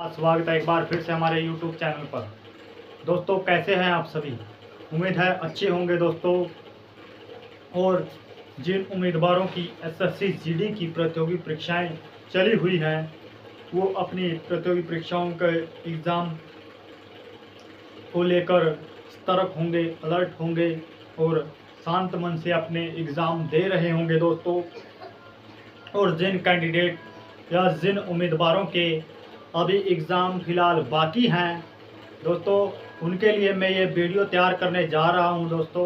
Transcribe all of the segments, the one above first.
स्वागत है एक बार फिर से हमारे YouTube चैनल पर। दोस्तों कैसे हैं आप सभी? उम्मीद है अच्छे होंगे दोस्तों। और जिन उम्मीदवारों की एसएससी जीडी की प्रतियोगी परीक्षाएं चली हुई हैं वो अपनी प्रतियोगी परीक्षाओं के एग्ज़ाम को लेकर सतर्क होंगे, अलर्ट होंगे और शांत मन से अपने एग्ज़ाम दे रहे होंगे दोस्तों। और जिन कैंडिडेट या जिन उम्मीदवारों के अभी एग्ज़ाम फ़िलहाल बाकी हैं दोस्तों, उनके लिए मैं ये वीडियो तैयार करने जा रहा हूं दोस्तों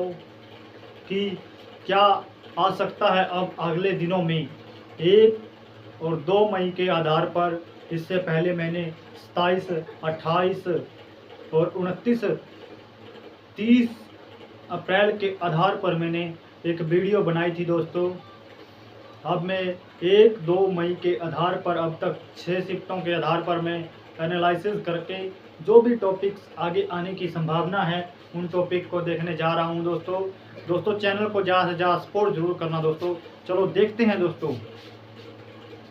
कि क्या आ सकता है अब अगले दिनों में 1 और 2 मई के आधार पर। इससे पहले मैंने 27, 28 और 29, 30 अप्रैल के आधार पर मैंने एक वीडियो बनाई थी दोस्तों। अब मैं 1-2 मई के आधार पर अब तक 6 शिफ्टों के आधार पर मैं एनालिसिस करके जो भी टॉपिक्स आगे आने की संभावना है उन टॉपिक को देखने जा रहा हूं दोस्तों चैनल को ज़्यादा से ज़्यादा सपोर्ट जरूर करना दोस्तों। चलो देखते हैं दोस्तों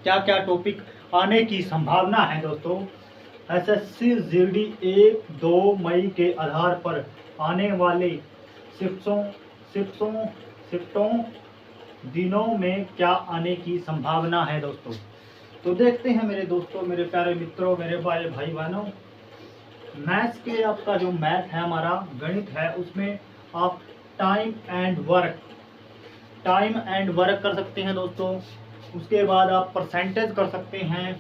क्या क्या टॉपिक आने की संभावना है दोस्तों। एसएससी जीडी 1-2 मई के आधार पर आने वाले शिफ्टों दिनों में क्या आने की संभावना है दोस्तों। तो देखते हैं मेरे दोस्तों, मेरे प्यारे मित्रों, मेरे भाई बहनों। मैथ्स के आपका जो मैथ है, हमारा गणित है, उसमें आप टाइम एंड वर्क कर सकते हैं दोस्तों। उसके बाद आप परसेंटेज कर सकते हैं।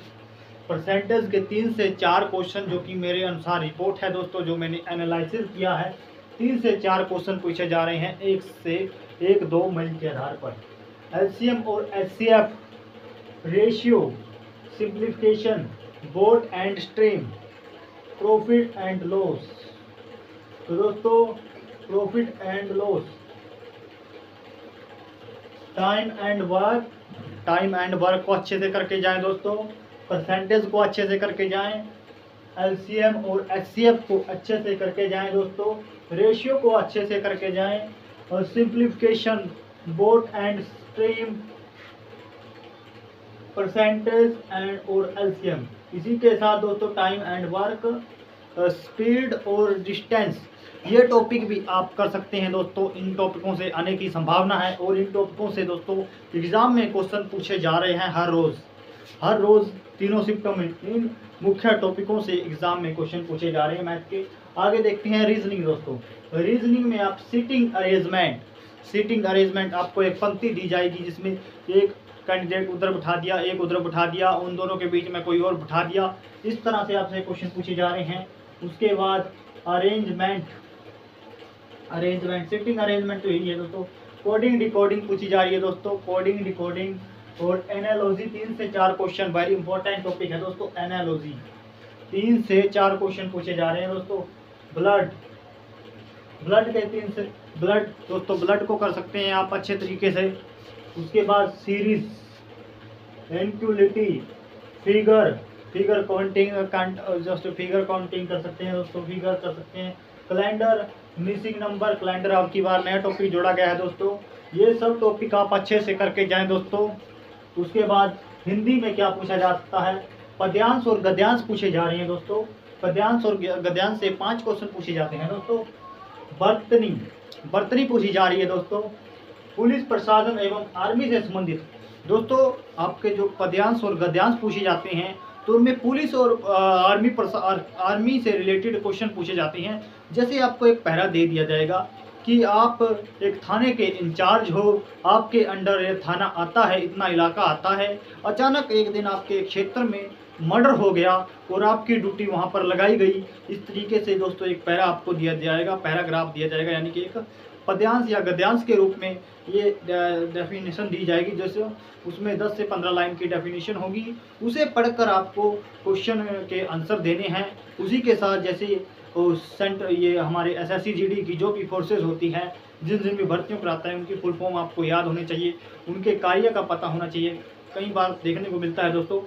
परसेंटेज के 3 से 4 क्वेश्चन जो कि मेरे अनुसार रिपोर्ट है दोस्तों, जो मैंने एनालिसिस किया है, 3 से 4 क्वेश्चन पूछे जा रहे हैं 1-2 मई के आधार पर। एलसीएम और HCF ratio, simplification, boat and stream, profit and loss. तो दोस्तों profit and loss, time and work को अच्छे से करके जाएं दोस्तों। परसेंटेज को अच्छे से करके जाएं। एलसीएम और एचसीएफ को अच्छे से करके जाएं दोस्तों। रेशियो को अच्छे से करके जाएं और simplification, boat and stream, percentage and और एलसीएम। इसी के साथ दोस्तों टाइम एंड वर्क, स्पीड और डिस्टेंस, ये टॉपिक भी आप कर सकते हैं दोस्तों। इन टॉपिकों से आने की संभावना है और इन टॉपिकों से दोस्तों एग्जाम में क्वेश्चन पूछे जा रहे हैं हर रोज तीनों शिफ्टों में। इन मुख्य टॉपिकों से एग्जाम में क्वेश्चन पूछे जा रहे हैं मैथ के। आगे देखते हैं रीजनिंग दोस्तों। रीजनिंग में आप सीटिंग अरेंजमेंट आपको एक पंक्ति दी जाएगी जिसमें एक कैंडिडेट उधर बिठा दिया, एक उधर बिठा दिया, उन दोनों के बीच में कोई और बिठा दिया। इस तरह से आपसे क्वेश्चन पूछे जा रहे हैं। उसके बाद अरेंजमेंट, सीटिंग अरेंजमेंट तो यही है दोस्तों। कोडिंग डिकोडिंग पूछी जा रही है दोस्तों। कोडिंग डिकोडिंग और एनालॉजी, 3 से 4 क्वेश्चन, वेरी इंपॉर्टेंट टॉपिक है दोस्तों। एनालॉजी 3 से 4 क्वेश्चन पूछे जा रहे हैं दोस्तों। ब्लड के 3 से दोस्तों ब्लड को कर सकते हैं आप अच्छे तरीके से। उसके बाद सीरीज, इनक्यूलिटी, फिगर काउंटिंग कर सकते हैं दोस्तों। फिगर कर सकते हैं। कैलेंडर, मिसिंग नंबर, कैलेंडर आपकी बार नया टॉपिक जोड़ा गया है दोस्तों। ये सब टॉपिक आप अच्छे से करके जाएं दोस्तों। उसके बाद हिंदी में क्या पूछा जा सकता है, पद्यांश और गद्यांश पूछे जा रहे हैं दोस्तों। पद्यांश और गद्यांश से 5 क्वेश्चन पूछे जाते हैं दोस्तों। बर्तनी पूछी जा रही है दोस्तों। पुलिस प्रशासन एवं आर्मी से संबंधित दोस्तों आपके जो पद्यांश और गद्यांश पूछे जाते हैं तो उनमें पुलिस और आर्मी से रिलेटेड क्वेश्चन पूछे जाते हैं। जैसे आपको एक पैरा दे दिया जाएगा कि आप एक थाने के इंचार्ज हो, आपके अंडर ये थाना आता है, इतना इलाका आता है, अचानक एक दिन आपके क्षेत्र में मर्डर हो गया और आपकी ड्यूटी वहाँ पर लगाई गई। इस तरीके से दोस्तों एक पैरा आपको दिया जाएगा, पैराग्राफ दिया जाएगा, यानी कि एक पद्यांश या गद्यांश के रूप में ये डेफिनेशन दी जाएगी। जैसे उसमें 10 से 15 लाइन की डेफिनेशन होगी, उसे पढ़कर आपको क्वेश्चन के आंसर देने हैं। उसी के साथ जैसे ये हमारे एसएससी जीडी की जो भी फोर्सेज होती हैं, जिन भी भर्तियों कराता है, उनकी फुल फॉर्म आपको याद होनी चाहिए, उनके कार्य का पता होना चाहिए। कई बार देखने को मिलता है दोस्तों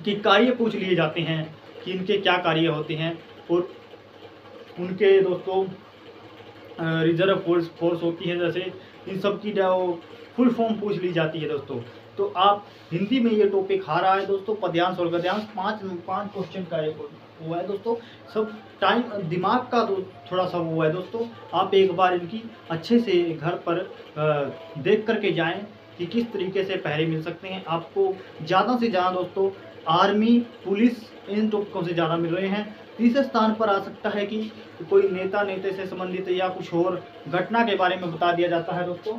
कि कार्य पूछ लिए जाते हैं कि इनके क्या कार्य होते हैं, और उनके दोस्तों रिजर्व फोर्स होती है, जैसे इन सब की फुल फॉर्म पूछ ली जाती है दोस्तों। तो आप हिंदी में ये टॉपिक आ रहा है दोस्तों। पद्यांश और गद्यांश पाँच क्वेश्चन का एक वो है दोस्तों। सब टाइम दिमाग का थोड़ा सा वो है दोस्तों। आप एक बार इनकी अच्छे से घर पर देख करके जाएं कि किस तरीके से पहरे मिल सकते हैं आपको। ज़्यादा से ज़्यादा दोस्तों आर्मी, पुलिस, इन टॉपिकों से ज़्यादा मिल रहे हैं। तीसरे स्थान पर आ सकता है कि कोई नेता से संबंधित या कुछ और घटना के बारे में बता दिया जाता है दोस्तों।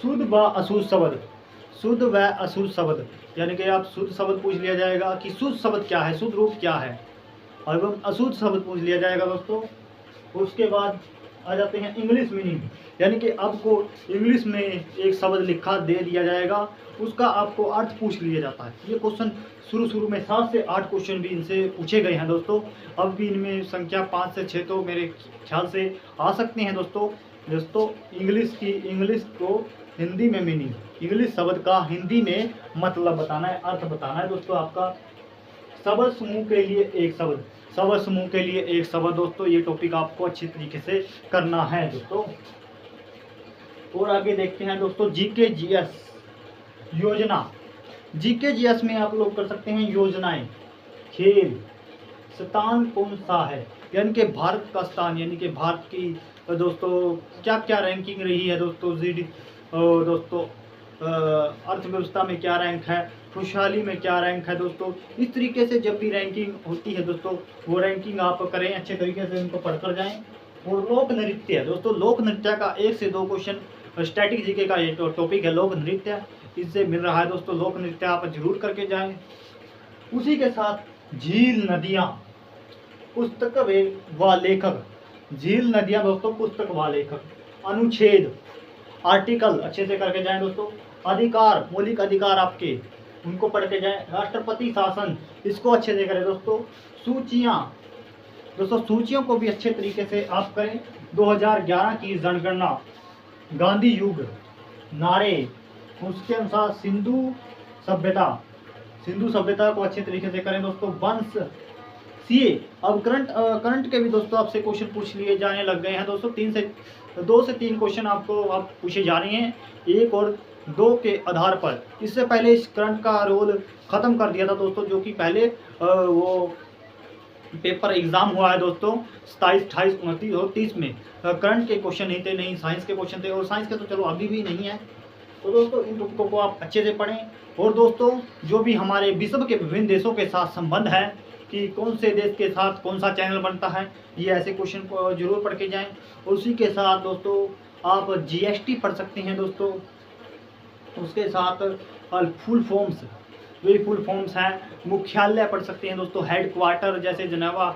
शुद्ध व अशुद्ध शब्द, शुद्ध व अशुद्ध शब्द, यानी कि आप शुद्ध शब्द पूछ लिया जाएगा कि शुद्ध शब्द क्या है, शुद्ध रूप क्या है, और अशुद्ध शब्द पूछ लिया जाएगा दोस्तों। उसके बाद आ जाते हैं इंग्लिश मीनिंग, यानी कि आपको इंग्लिश में एक शब्द लिखा दे दिया जाएगा, उसका आपको अर्थ पूछ लिया जाता है। ये क्वेश्चन शुरू में 7 से 8 क्वेश्चन भी इनसे पूछे गए हैं दोस्तों। अब भी इनमें संख्या 5 से 6 तो मेरे ख्याल से आ सकते हैं दोस्तों। इंग्लिश को हिंदी में मीनिंग, इंग्लिश शब्द का हिंदी में मतलब बताना है, अर्थ बताना है दोस्तों आपका। शब्द समूह के लिए एक शब्द, शब्द समूह के लिए एक शब्द दोस्तों, ये टॉपिक आपको अच्छी तरीके से करना है दोस्तों। और आगे देखते हैं दोस्तों जीके जीएस योजना। जीके जीएस में आप लोग कर सकते हैं योजनाएं, खेल, स्थान कौन सा है, यानी कि भारत का स्थान, यानी कि भारत की दोस्तों क्या क्या रैंकिंग रही है दोस्तों, दोस्तों अर्थव्यवस्था में क्या रैंक है, खुशहाली में क्या रैंक है दोस्तों। इस तरीके से जब भी रैंकिंग होती है दोस्तों, वो रैंकिंग आप करें अच्छे तरीके से, उनको पढ़कर जाएं। और लोक नृत्य दोस्तों, लोक नृत्य का 1 से 2 क्वेश्चन स्टैटिक जीके का ये टॉपिक है, लोक नृत्य, इससे मिल रहा है दोस्तों। लोक नृत्य आप जरूर करके जाएं। उसी के साथ झील नदियाँ, पुस्तक व लेखक, झील नदियाँ दोस्तों, पुस्तक व लेखक, अनुच्छेद, आर्टिकल अच्छे से करके जाएं दोस्तों। अधिकार, मौलिक अधिकार आपके, उनको पढ़ के जाएं। राष्ट्रपति शासन, इसको अच्छे से करें दोस्तों। सूचियाँ दोस्तों, सूचियों को भी अच्छे तरीके से आप करें। 2011 की जनगणना, गांधी युग, नारे, उसके अनुसार सिंधु सभ्यता को अच्छे तरीके से करें दोस्तों। वंश, सीए। अब करंट के भी दोस्तों आपसे क्वेश्चन पूछ लिए जाने लग गए हैं दोस्तों। 2 से 3 क्वेश्चन आपको पूछे जा रहे हैं 1 और 2 के आधार पर। इससे पहले इस करंट का रोल ख़त्म कर दिया था दोस्तों, जो कि पहले वो पेपर एग्जाम हुआ है दोस्तों 27, 28, 29 और 30 में। करंट के क्वेश्चन नहीं थे, नहीं साइंस के क्वेश्चन थे, और साइंस के तो चलो अभी भी नहीं है। तो दोस्तों इन टॉपिकों को आप अच्छे से पढ़ें। और दोस्तों जो भी हमारे विश्व के विभिन्न देशों के साथ संबंध है कि कौन से देश के साथ कौन सा चैनल बनता है, ये ऐसे क्वेश्चन को जरूर पढ़ के जाएं। और उसी के साथ दोस्तों आप जीएसटी पढ़ सकते हैं दोस्तों। उसके साथ फुल फॉर्म्स, जो फुल फॉर्म्स हैं, मुख्यालय पढ़ सकते हैं दोस्तों। हेड क्वार्टर जैसे जनेवा,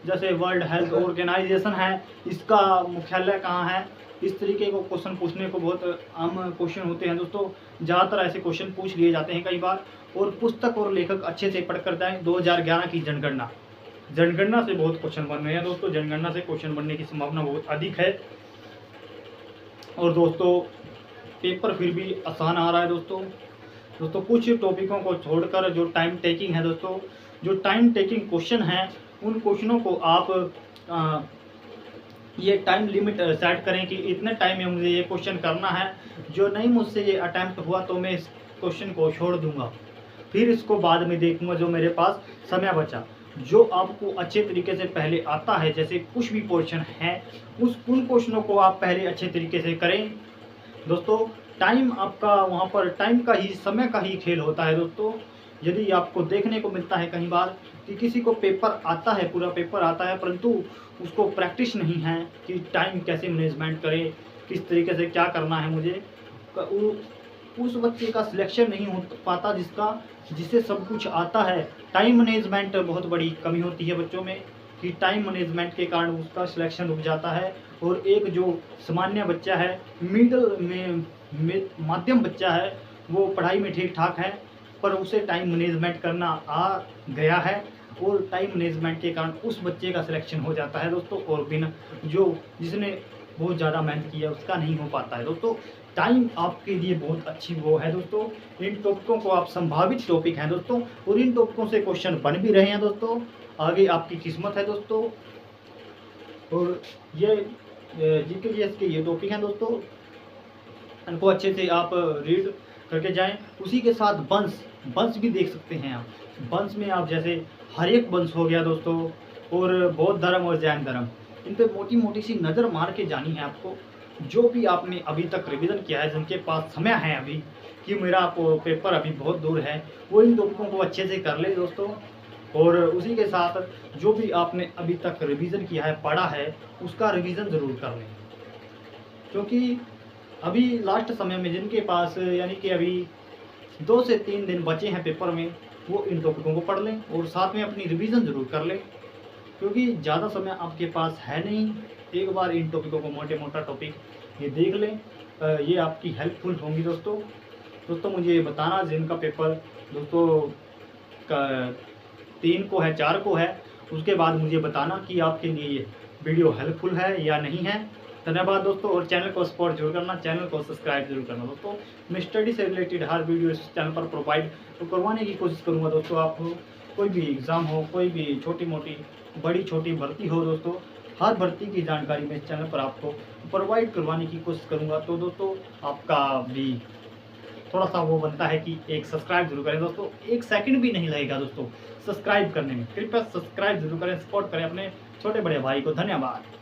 जैसे वर्ल्ड हेल्थ ऑर्गेनाइजेशन है, इसका मुख्यालय कहाँ है। इस तरीके को क्वेश्चन पूछने को बहुत आम क्वेश्चन होते हैं दोस्तों, ज़्यादातर ऐसे क्वेश्चन पूछ लिए जाते हैं कई बार। और पुस्तक और लेखक अच्छे से पढ़ कर जाएँ। 2011 की जनगणना से बहुत क्वेश्चन बन रहे हैं दोस्तों, जनगणना से क्वेश्चन बनने की संभावना बहुत अधिक है। और दोस्तों पेपर फिर भी आसान आ रहा है दोस्तों। कुछ टॉपिकों को छोड़कर जो टाइम टेकिंग है दोस्तों, जो टाइम टेकिंग क्वेश्चन हैं, उन क्वेश्चनों को आप ये टाइम लिमिट सेट करें कि इतने टाइम में मुझे ये क्वेश्चन करना है। जो नहीं मुझसे ये अटैम्प्ट हुआ तो मैं इस क्वेश्चन को छोड़ दूंगा, फिर इसको बाद में देखूंगा जो मेरे पास समय बचा। जो आपको अच्छे तरीके से पहले आता है, जैसे कुछ भी पोर्शन है, उन क्वेश्चनों को आप पहले अच्छे तरीके से करें दोस्तों। टाइम आपका वहाँ पर टाइम का ही, समय का ही खेल होता है दोस्तों। यदि आपको देखने को मिलता है कई बार कि किसी को पेपर आता है, पूरा पेपर आता है, परंतु उसको प्रैक्टिस नहीं है कि टाइम कैसे मैनेजमेंट करें, किस तरीके से क्या करना है मुझे, उस बच्चे का सिलेक्शन नहीं हो पाता जिसे सब कुछ आता है। टाइम मैनेजमेंट बहुत बड़ी कमी होती है बच्चों में, कि टाइम मैनेजमेंट के कारण उसका सिलेक्शन रुक जाता है। और एक जो सामान्य बच्चा है, माध्यम बच्चा है, वो पढ़ाई में ठीक ठाक है, पर उसे टाइम मैनेजमेंट करना आ गया है, और टाइम मैनेजमेंट के कारण उस बच्चे का सिलेक्शन हो जाता है दोस्तों। और बिना जिसने बहुत ज़्यादा मेहनत की है उसका नहीं हो पाता है दोस्तों। टाइम आपके लिए बहुत अच्छी वो है दोस्तों। इन टॉपिकों को आप संभावित टॉपिक हैं दोस्तों, और इन टॉपिकों से क्वेश्चन बन भी रहे हैं दोस्तों। आगे आपकी किस्मत है दोस्तों। और ये जीके जीएस के ये टॉपिक हैं दोस्तों। इनको अच्छे से आप रीड करके जाएं। उसी के साथ वंश भी देख सकते हैं आप। वंश में आप जैसे हर एक वंश हो गया दोस्तों, और बौद्ध धर्म और जैन धर्म, इन पर मोटी मोटी सी नज़र मार के जानी है आपको। जो भी आपने अभी तक रिवीजन किया है, जिनके पास समय है अभी कि मेरा पेपर अभी बहुत दूर है, वो इन टॉपिकों को अच्छे से कर ले दोस्तों। और उसी के साथ जो भी आपने अभी तक रिवीजन किया है, पढ़ा है, उसका रिवीजन ज़रूर कर लें, क्योंकि अभी लास्ट समय में जिनके पास यानी कि अभी 2 से 3 दिन बचे हैं पेपर में, वो इन टॉपिकों को पढ़ लें और साथ में अपनी रिवीजन ज़रूर कर लें, क्योंकि ज़्यादा समय आपके पास है नहीं। एक बार इन टॉपिकों को मोटे मोटा टॉपिक ये देख लें, ये आपकी हेल्पफुल होंगी दोस्तों। मुझे ये बताना जिनका पेपर दोस्तों का 3 को है, 4 को है, उसके बाद मुझे बताना कि आपके लिए ये वीडियो हेल्पफुल है या नहीं है। धन्यवाद दोस्तों, और चैनल को सपोर्ट जरूर करना, चैनल को सब्सक्राइब जरूर करना दोस्तों। मैं स्टडी से रिलेटेड हर वीडियो इस चैनल पर प्रोवाइड करवाने की कोशिश करूँगा दोस्तों। आप कोई भी एग्ज़ाम हो, कोई भी छोटी मोटी बड़ी छोटी भर्ती हो दोस्तों, हर भर्ती की जानकारी मैं इस चैनल पर आपको प्रोवाइड करवाने की कोशिश करूँगा। तो दोस्तों आपका भी थोड़ा सा वो बनता है कि एक सब्सक्राइब जरूर करें दोस्तों, 1 सेकंड भी नहीं लगेगा दोस्तों सब्सक्राइब करने में। कृपया सब्सक्राइब जरूर करें, सपोर्ट करें अपने छोटे बड़े भाई को। धन्यवाद।